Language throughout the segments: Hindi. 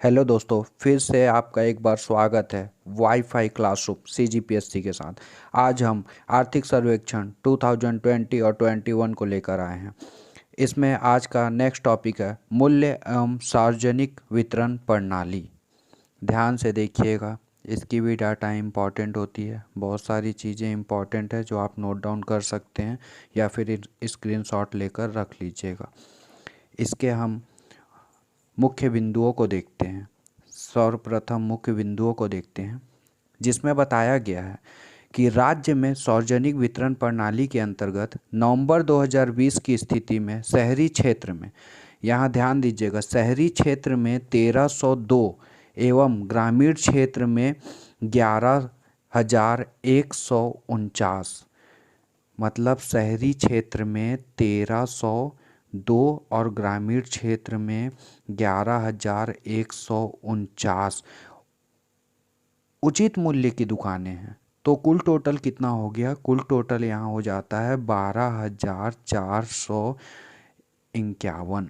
हेलो दोस्तों, फिर से आपका एक बार स्वागत है वाईफाई क्लासरूम सीजीपीएससी के साथ। आज हम आर्थिक सर्वेक्षण 2020 और 21 को लेकर आए हैं। इसमें आज का नेक्स्ट टॉपिक है मूल्य एवं सार्वजनिक वितरण प्रणाली। ध्यान से देखिएगा, इसकी भी डाटा इम्पॉर्टेंट होती है। बहुत सारी चीज़ें इम्पॉर्टेंट है जो आप नोट डाउन कर सकते हैं या फिर स्क्रीनशॉट लेकर रख लीजिएगा। इसके हम मुख्य बिंदुओं को देखते हैं। सर्वप्रथम मुख्य बिंदुओं को देखते हैं, जिसमें बताया गया है कि राज्य में सार्वजनिक वितरण प्रणाली के अंतर्गत नवंबर 2020 की स्थिति में शहरी क्षेत्र में, यहाँ ध्यान दीजिएगा, शहरी क्षेत्र में 1302 एवं ग्रामीण क्षेत्र में 11,149, मतलब शहरी क्षेत्र में 1302 और ग्रामीण क्षेत्र में 11,149 उचित मूल्य की दुकानें हैं। तो कुल टोटल कितना हो गया? कुल टोटल यहाँ हो जाता है 12,451।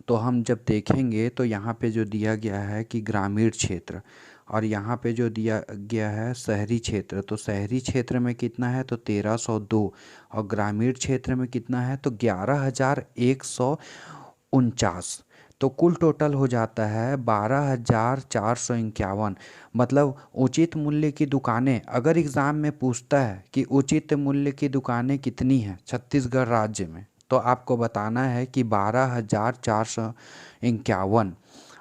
तो हम जब देखेंगे तो यहाँ पे जो दिया गया है कि ग्रामीण क्षेत्र, और यहाँ पे जो दिया गया है शहरी क्षेत्र, तो शहरी क्षेत्र में कितना है? तो 1302, और ग्रामीण क्षेत्र में कितना है? तो 11,149। तो कुल टोटल हो जाता है 12,451। मतलब उचित मूल्य की दुकानें, अगर एग्ज़ाम में पूछता है कि उचित मूल्य की दुकानें कितनी हैं छत्तीसगढ़ राज्य में, तो आपको बताना है कि 12,451।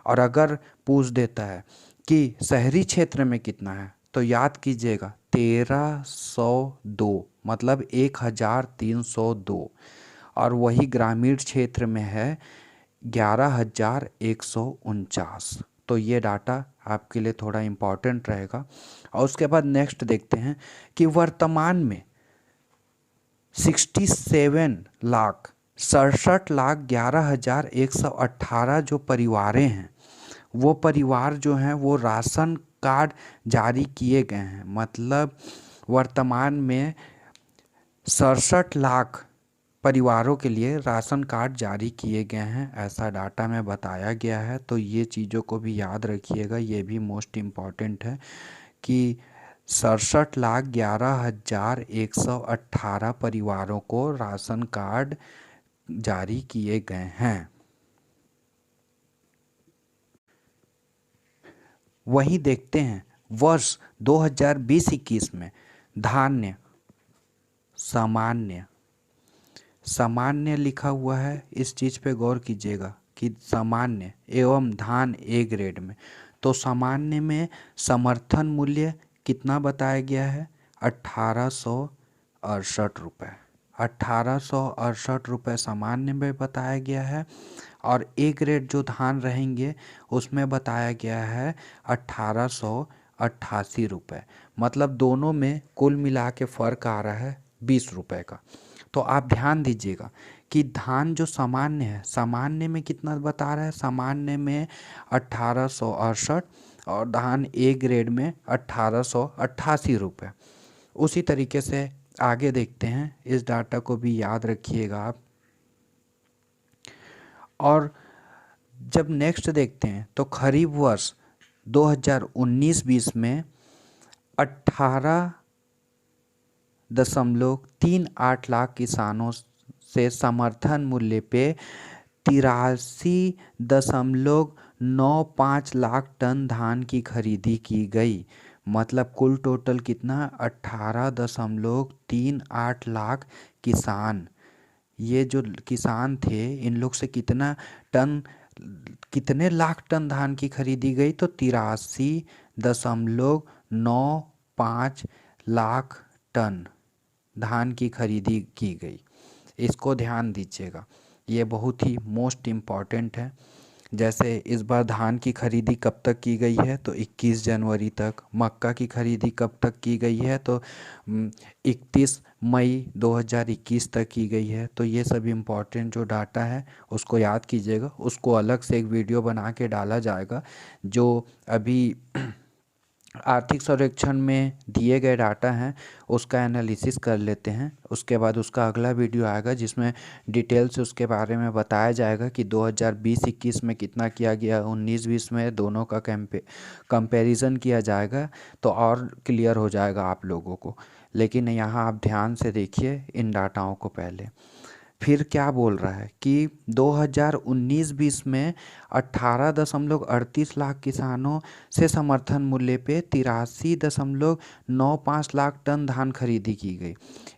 और अगर पूछ देता है कि शहरी क्षेत्र में कितना है, तो याद कीजिएगा 1302, मतलब 1,302। और वही ग्रामीण क्षेत्र में है 11,149। तो ये डाटा आपके लिए थोड़ा इम्पॉर्टेंट रहेगा। और उसके बाद नेक्स्ट देखते हैं कि वर्तमान में 67,67,11,118 जो परिवारें हैं, वो परिवार जो हैं वो राशन कार्ड जारी किए गए हैं। मतलब वर्तमान में 67 लाख परिवारों के लिए राशन कार्ड जारी किए गए हैं, ऐसा डाटा में बताया गया है। तो ये चीज़ों को भी याद रखिएगा, ये भी मोस्ट इम्पॉर्टेंट है कि 67,11,118 परिवारों को राशन कार्ड जारी किए गए हैं। वहीं देखते हैं वर्ष 2020-21 में धान्य सामान्य, सामान्य लिखा हुआ है, इस चीज़ पे गौर कीजिएगा कि सामान्य एवं धान ए ग्रेड में। तो सामान्य में समर्थन मूल्य कितना बताया गया है? 1,868 रुपये। 1,868 रुपये सामान्य में बताया गया है। और ए ग्रेड जो धान रहेंगे उसमें बताया गया है 1,888 रुपये। मतलब दोनों में कुल मिला के फ़र्क आ रहा है 20 रुपये का। तो आप ध्यान दीजिएगा कि धान जो सामान्य है, सामान्य में कितना बता रहा है? सामान्य में 1,868, और धान ए ग्रेड में 1,888 रुपये। उसी तरीके से आगे देखते हैं, इस डाटा को भी याद रखिएगा आप। और जब नेक्स्ट देखते हैं तो खरीफ वर्ष 2019-20 में 18.38 लाख किसानों से समर्थन मूल्य पे 83.95 लाख टन धान की खरीदी की गई। मतलब कुल टोटल कितना? 18.38 लाख किसान। ये जो किसान थे, इन लोग से टन कितने लाख टन धान की खरीदी गई? तो 83.95 लाख टन धान की खरीदी की गई। इसको ध्यान दीजिएगा, ये बहुत ही मोस्ट इम्पॉर्टेंट है। जैसे इस बार धान की खरीदी कब तक की गई है? तो 21 जनवरी तक। मक्का की खरीदी कब तक की गई है? तो 31 मई 2021 तक की गई है। तो ये सब इम्पॉर्टेंट जो डाटा है उसको याद कीजिएगा। उसको अलग से एक वीडियो बना के डाला जाएगा, जो अभी आर्थिक सर्वेक्षण में दिए गए डाटा हैं उसका एनालिसिस कर लेते हैं। उसके बाद उसका अगला वीडियो आएगा जिसमें डिटेल से उसके बारे में बताया जाएगा कि 2020-21 में कितना किया गया, 19-20 में दोनों का कंपैरिजन किया जाएगा तो और क्लियर हो जाएगा आप लोगों को। लेकिन यहाँ आप ध्यान से देखिए इन डाटाओं को पहले। फिर क्या बोल रहा है कि 2019-20 में 18.38 लाख किसानों से समर्थन मूल्य पे 83.95 लाख टन धान खरीदी की गई।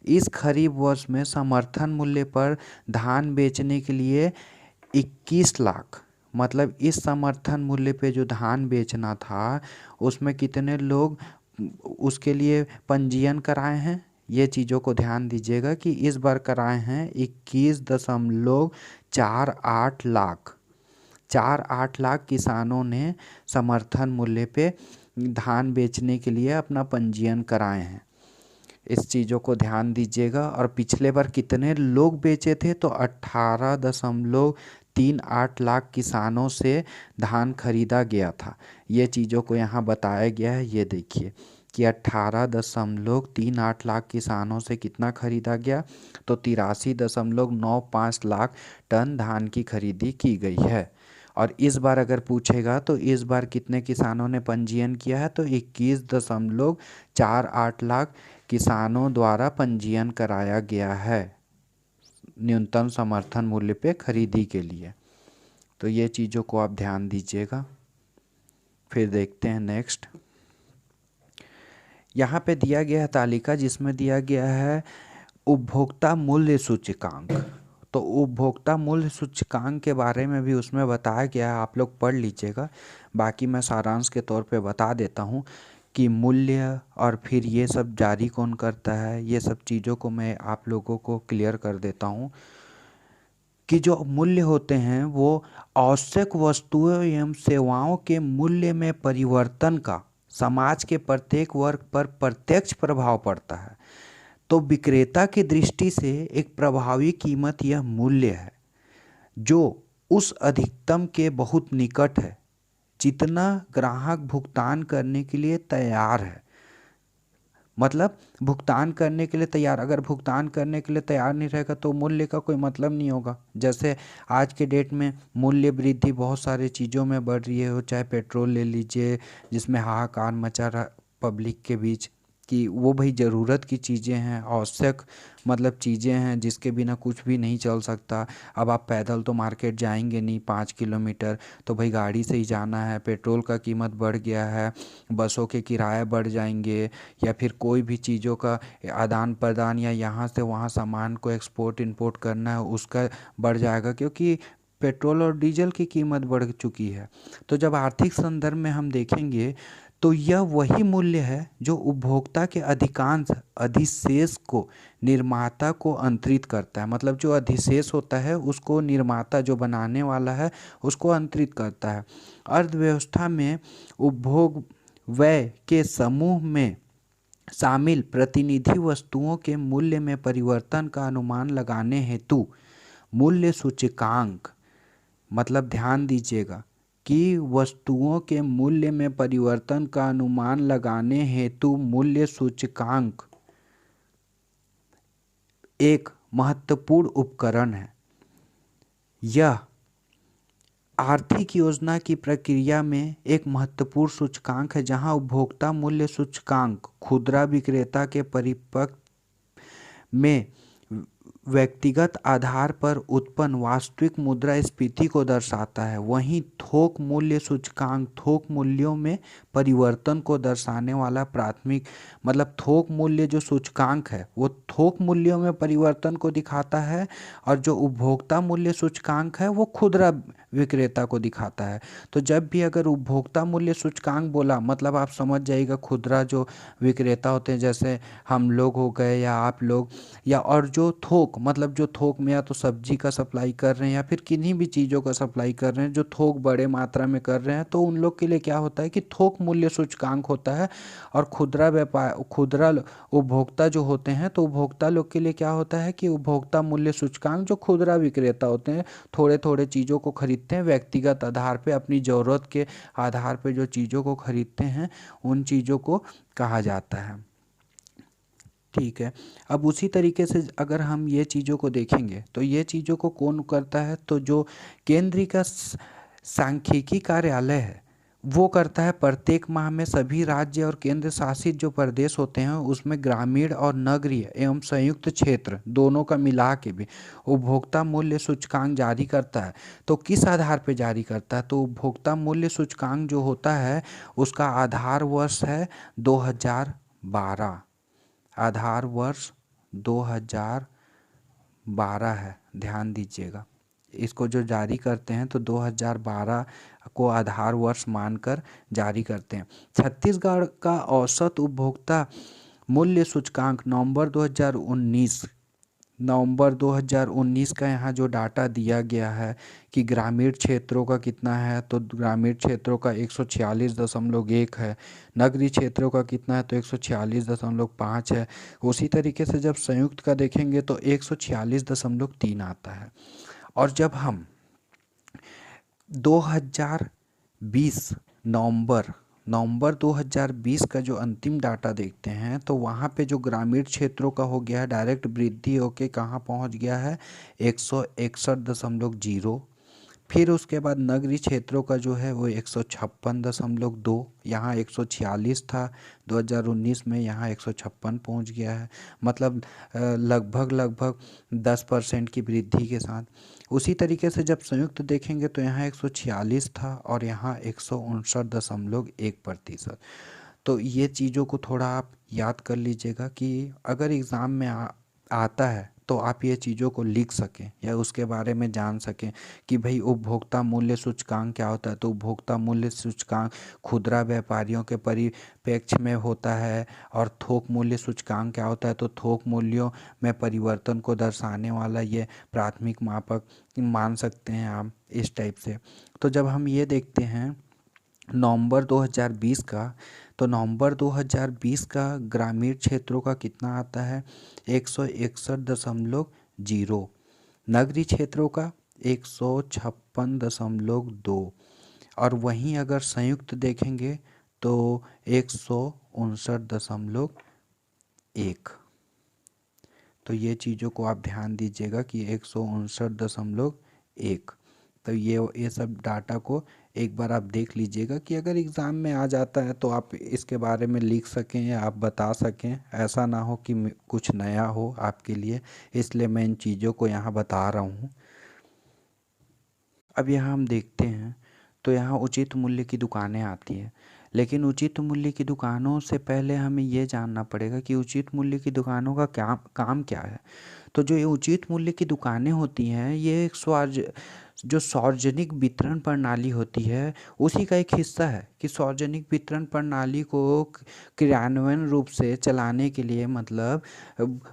इस खरीफ वर्ष में समर्थन मूल्य पर धान बेचने के लिए 21 लाख, मतलब इस समर्थन मूल्य पे जो धान बेचना था उसमें कितने लोग उसके लिए पंजीयन कराए हैं, ये चीज़ों को ध्यान दीजिएगा कि इस बार कराए हैं 21.48 लाख किसानों ने समर्थन मूल्य पे धान बेचने के लिए अपना पंजीयन कराए हैं। इस चीज़ों को ध्यान दीजिएगा। और पिछले बार कितने लोग बेचे थे तो 18.38 लाख किसानों से धान खरीदा गया था। ये चीज़ों को यहाँ बताया गया है, ये देखिए कि 18.38 लाख किसानों से कितना खरीदा गया तो 83.95 लाख टन धान की खरीदी की गई है। और इस बार अगर पूछेगा तो इस बार कितने किसानों ने पंजीयन किया है तो 21.48 लाख किसानों द्वारा पंजीयन कराया गया है न्यूनतम समर्थन मूल्य पे खरीदी के लिए। तो ये चीज़ों को आप ध्यान दीजिएगा। फिर देखते हैं नेक्स्ट। यहाँ पे दिया गया है तालिका जिसमें दिया गया है उपभोक्ता मूल्य सूचकांक। तो उपभोक्ता मूल्य सूचकांक के बारे में भी उसमें बताया गया है, आप लोग पढ़ लीजिएगा। बाकी मैं सारांश के तौर पे बता देता हूँ कि मूल्य और फिर ये सब जारी कौन करता है, ये सब चीज़ों को मैं आप लोगों को क्लियर कर देता हूँ कि जो मूल्य होते हैं वो आवश्यक वस्तुओं एवं सेवाओं के मूल्य में परिवर्तन का समाज के प्रत्येक वर्ग पर प्रत्यक्ष प्रभाव पड़ता है। तो विक्रेता की दृष्टि से एक प्रभावी कीमत यह मूल्य है जो उस अधिकतम के बहुत निकट है जितना ग्राहक भुगतान करने के लिए तैयार है। मतलब भुगतान करने के लिए तैयार, अगर भुगतान करने के लिए तैयार नहीं रहेगा तो मूल्य का कोई मतलब नहीं होगा। जैसे आज के डेट में मूल्य वृद्धि बहुत सारे चीज़ों में बढ़ रही है, हो चाहे पेट्रोल ले लीजिए जिसमें हाहाकार मचा रहा पब्लिक के बीच कि वो भाई ज़रूरत की चीज़ें हैं, आवश्यक मतलब चीज़ें हैं जिसके बिना कुछ भी नहीं चल सकता। अब आप पैदल तो मार्केट जाएंगे नहीं 5 किलोमीटर, तो भाई गाड़ी से ही जाना है। पेट्रोल का कीमत बढ़ गया है, बसों के किराए बढ़ जाएंगे, या फिर कोई भी चीज़ों का आदान प्रदान या यहाँ से वहाँ सामान को एक्सपोर्ट इंपोर्ट करना है उसका बढ़ जाएगा, क्योंकि पेट्रोल और डीजल की कीमत बढ़ चुकी है। तो जब आर्थिक संदर्भ में हम देखेंगे तो यह वही मूल्य है जो उपभोक्ता के अधिकांश अधिशेष को निर्माता को अंतरित करता है। मतलब जो अधिशेष होता है उसको निर्माता जो बनाने वाला है उसको अंतरित करता है। अर्थव्यवस्था में उपभोग व्यय के समूह में शामिल प्रतिनिधि वस्तुओं के मूल्य में परिवर्तन का अनुमान लगाने हेतु मूल्य सूचकांक, मतलब ध्यान दीजिएगा कि वस्तुओं के मूल्य में परिवर्तन का अनुमान लगाने हेतु मूल्य सूचकांक एक महत्वपूर्ण उपकरण है। यह आर्थिक योजना की प्रक्रिया में एक महत्वपूर्ण सूचकांक है जहां उपभोक्ता मूल्य सूचकांक खुदरा विक्रेता के परिपक्व में व्यक्तिगत आधार पर उत्पन्न वास्तविक मुद्रास्फीति को दर्शाता है। वहीं थोक मूल्य सूचकांक थोक मूल्यों में परिवर्तन को दर्शाने वाला प्राथमिक, मतलब थोक मूल्य जो सूचकांक है वो थोक मूल्यों में परिवर्तन को दिखाता है, और जो उपभोक्ता मूल्य सूचकांक है वो खुदरा विक्रेता को दिखाता है। तो जब भी अगर उपभोक्ता मूल्य सूचकांक बोला मतलब आप समझ जाइएगा खुदरा जो विक्रेता होते हैं जैसे हम लोग हो गए या आप लोग, या और जो थोक थोक मतलब जो थोक में या तो सब्जी का सप्लाई कर रहे हैं या फिर किन्हीं भी चीज़ों का सप्लाई कर रहे हैं, जो थोक बड़े मात्रा में कर रहे हैं, तो उन लोग के लिए क्या होता है कि थोक मूल्य सूचकांक होता है। और खुदरा उपभोक्ता जो होते हैं, तो उपभोक्ता लोग के लिए क्या होता है कि उपभोक्ता मूल्य सूचकांक, जो खुदरा विक्रेता होते हैं, थोड़े थोड़े चीज़ों को खरीदते हैं व्यक्तिगत आधार पे, अपनी ज़रूरत के आधार पे जो चीज़ों को खरीदते हैं, उन चीज़ों को कहा जाता है। ठीक है। अब उसी तरीके से अगर हम ये चीज़ों को देखेंगे तो ये चीज़ों को कौन करता है, तो जो केंद्रीय का सांख्यिकी कार्यालय है वो करता है। प्रत्येक माह में सभी राज्य और केंद्र शासित जो प्रदेश होते हैं उसमें ग्रामीण और नगरीय एवं संयुक्त क्षेत्र दोनों का मिला के भी उपभोक्ता मूल्य सूचकांक जारी करता है। तो किस आधार पर जारी करता है, तो उपभोक्ता मूल्य सूचकांक जो होता है उसका आधार वर्ष है 2012। आधार वर्ष 2012 है, ध्यान दीजिएगा। इसको जो जारी करते हैं तो 2012 को आधार वर्ष मानकर जारी करते हैं। छत्तीसगढ़ का औसत उपभोक्ता मूल्य सूचकांक नवंबर 2019 का यहाँ जो डाटा दिया गया है कि ग्रामीण क्षेत्रों का कितना है, तो ग्रामीण क्षेत्रों का 146.1 है, नगरीय क्षेत्रों का कितना है तो 146.5 है। उसी तरीके से जब संयुक्त का देखेंगे तो 146.3 आता है। और जब हम 2020 नवंबर 2020 का जो अंतिम डाटा देखते हैं तो वहाँ पे जो ग्रामीण क्षेत्रों का हो गया है डायरेक्ट वृद्धि होके कहाँ पहुँच गया है 161.0। फिर उसके बाद नगरीय क्षेत्रों का जो है वो 156.2, यहाँ 146 था 2019 में, यहाँ 156 पहुँच गया है। मतलब लगभग 10% की वृद्धि के साथ। उसी तरीके से जब संयुक्त देखेंगे तो यहाँ 146 था और यहाँ 159.1%। तो ये चीज़ों को थोड़ा आप याद कर लीजिएगा कि अगर एग्ज़ाम में आता है तो आप ये चीज़ों को लिख सकें या उसके बारे में जान सकें कि भाई उपभोक्ता मूल्य सूचकांक क्या होता है। तो उपभोक्ता मूल्य सूचकांक खुदरा व्यापारियों के परिप्रेक्ष्य में होता है। और थोक मूल्य सूचकांक क्या होता है, तो थोक मूल्यों में परिवर्तन को दर्शाने वाला ये प्राथमिक मापक मान सकते हैं आप इस टाइप से। तो जब हम ये देखते हैं नवंबर 2020 का, तो नवंबर 2020 का ग्रामीण क्षेत्रों का कितना आता है 161.0, नगरीय क्षेत्रों का 156.2, और वहीं अगर संयुक्त देखेंगे तो 159.1। तो ये चीज़ों को आप ध्यान दीजिएगा कि 159.1। तो ये सब डाटा को एक बार आप देख लीजिएगा कि अगर एग्ज़ाम में आ जाता है तो आप इसके बारे में लिख सकें या आप बता सकें, ऐसा ना हो कि कुछ नया हो आपके लिए, इसलिए मैं इन चीज़ों को यहाँ बता रहा हूँ। अब यहाँ हम देखते हैं तो यहाँ उचित मूल्य की दुकानें आती हैं। लेकिन उचित मूल्य की दुकानों से पहले हमें ये जानना पड़ेगा कि उचित मूल्य की दुकानों का क्या काम क्या है। तो जो ये उचित मूल्य की दुकानें होती हैं ये एक जो सार्वजनिक वितरण प्रणाली होती है उसी का एक हिस्सा है कि सार्वजनिक वितरण प्रणाली को क्रियान्वयन रूप से चलाने के लिए, मतलब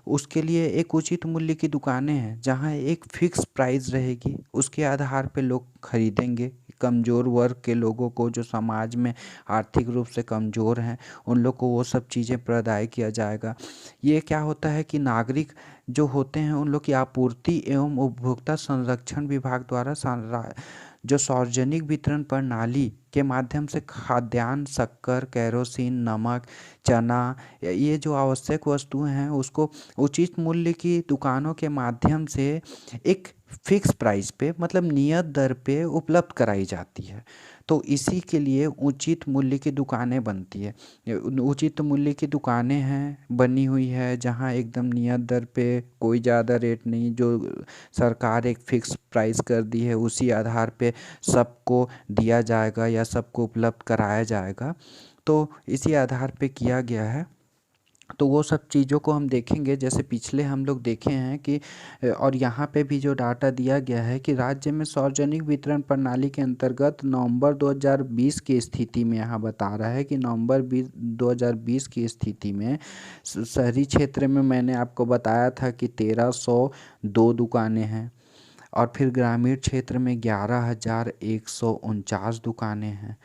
उसके लिए एक उचित मूल्य की दुकानें हैं जहां एक फिक्स प्राइस रहेगी, उसके आधार पे लोग खरीदेंगे। कमज़ोर वर्ग के लोगों को, जो समाज में आर्थिक रूप से कमज़ोर हैं, उन लोग को वो सब चीज़ें प्रदाय किया जाएगा। ये क्या होता है कि नागरिक जो होते हैं उन लोग की आपूर्ति एवं उपभोक्ता संरक्षण विभाग द्वारा जो सार्वजनिक वितरण प्रणाली के माध्यम से खाद्यान्न, शक्कर, केरोसिन, नमक, चना, ये जो आवश्यक वस्तुएं हैं उसको उचित मूल्य की दुकानों के माध्यम से एक फिक्स प्राइस पे, मतलब नियत दर पे उपलब्ध कराई जाती है। तो इसी के लिए उचित मूल्य की दुकानें बनती है। उचित मूल्य की दुकानें हैं बनी हुई है जहां एकदम नियत दर पे, कोई ज़्यादा रेट नहीं, जो सरकार एक फिक्स प्राइस कर दी है उसी आधार पे सबको दिया जाएगा या सबको उपलब्ध कराया जाएगा। तो इसी आधार पे किया गया है। तो वो सब चीज़ों को हम देखेंगे। जैसे पिछले हम लोग देखे हैं कि और यहाँ पे भी जो डाटा दिया गया है कि राज्य में सार्वजनिक वितरण प्रणाली के अंतर्गत नवंबर 2020 की स्थिति में, यहाँ बता रहा है कि नवंबर 2020 की स्थिति में शहरी क्षेत्र में मैंने आपको बताया था कि 1302 दुकानें हैं, और फिर ग्रामीण क्षेत्र में 11,149 दुकानें हैं,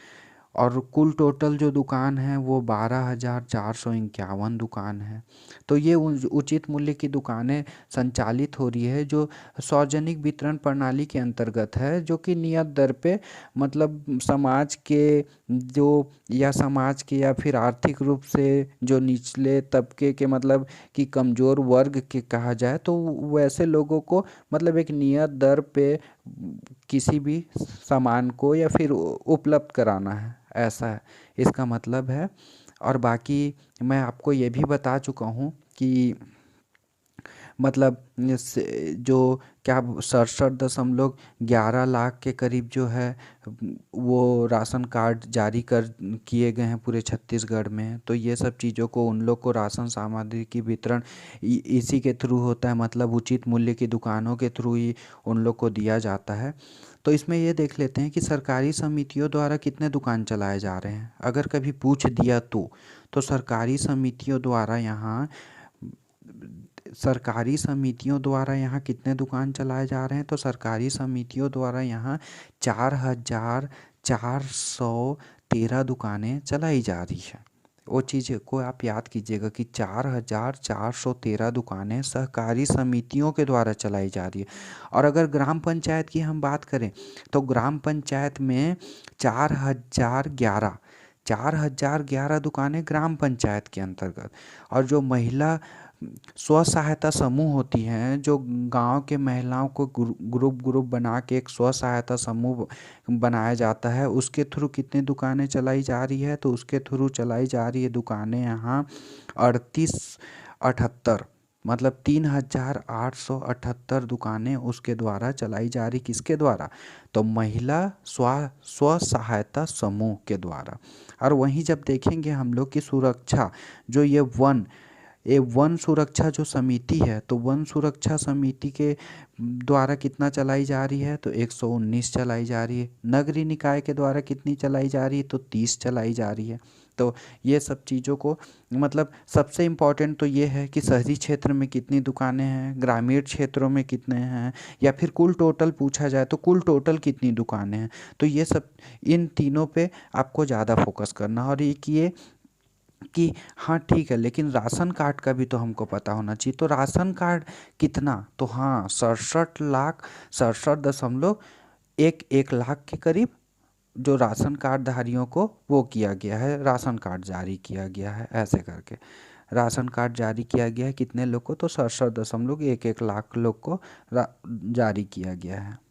और कुल टोटल जो दुकान है वो 12,451 दुकान है। तो ये उचित मूल्य की दुकानें संचालित हो रही है जो सार्वजनिक वितरण प्रणाली के अंतर्गत है, जो कि नियत दर पे, मतलब समाज के जो, या समाज के या फिर आर्थिक रूप से जो निचले तबके के, मतलब कि कमज़ोर वर्ग के कहा जाए, तो वैसे लोगों को मतलब एक नियत दर पे किसी भी सामान को या फिर उपलब्ध कराना है, ऐसा है इसका मतलब है। और बाकी मैं आपको ये भी बता चुका हूँ कि मतलब जो क्या 67.11 लाख के करीब जो है वो राशन कार्ड जारी कर किए गए हैं पूरे छत्तीसगढ़ में। तो ये सब चीज़ों को, उन लोग को राशन सामग्री की वितरण इसी के थ्रू होता है, मतलब उचित मूल्य की दुकानों के थ्रू ही उन लोग को दिया जाता है। तो इसमें ये देख लेते हैं कि सरकारी समितियों द्वारा कितने दुकान चलाए जा रहे हैं। अगर कभी पूछ दिया तो सरकारी समितियों द्वारा यहाँ, सरकारी समितियों द्वारा यहाँ कितने दुकान चलाए जा रहे हैं, तो सरकारी समितियों द्वारा यहाँ 4,413 दुकानें चलाई जा रही है। वो चीज़ को आप याद कीजिएगा कि 4,413 दुकानें सहकारी समितियों के द्वारा चलाई जा रही है। और अगर ग्राम पंचायत की हम बात करें तो ग्राम पंचायत में 4,011 दुकानें ग्राम पंचायत के अंतर्गत। और जो महिला स्व सहायता समूह होती हैं, जो गांव के महिलाओं को ग्रुप ग्रुप बना के एक स्व सहायता समूह बनाया जाता है, उसके थ्रू कितनी दुकानें चलाई जा रही है, तो उसके थ्रू चलाई जा रही है दुकानें यहाँ 3878, मतलब 3,878 दुकानें उसके द्वारा चलाई जा रही। किसके द्वारा? तो महिला स्व सहायता समूह के द्वारा। और वहीं जब देखेंगे हम लोग की सुरक्षा, जो ये वन सुरक्षा जो समिति है, तो वन सुरक्षा समिति के द्वारा कितना चलाई जा रही है, तो 119 चलाई जा रही है। नगरीय निकाय के द्वारा कितनी चलाई जा रही है, तो 30 चलाई जा रही है। तो ये सब चीज़ों को, मतलब सबसे इम्पॉर्टेंट तो ये है कि शहरी क्षेत्र में कितनी दुकानें हैं, ग्रामीण क्षेत्रों में कितने हैं, या फिर कुल टोटल पूछा जाए तो कुल टोटल कितनी दुकानें हैं। तो ये सब, इन तीनों पे आपको ज़्यादा फोकस करना। और एक ये कि हाँ ठीक है, लेकिन राशन कार्ड का भी तो हमको पता होना चाहिए। तो राशन कार्ड कितना, तो हाँ 67,67.1 लाख के करीब जो राशन कार्ड धारियों को वो किया गया है, राशन कार्ड जारी किया गया है। ऐसे करके राशन कार्ड जारी किया गया है कितने लोग को, तो 67.11 लाख लोग को जारी किया गया है।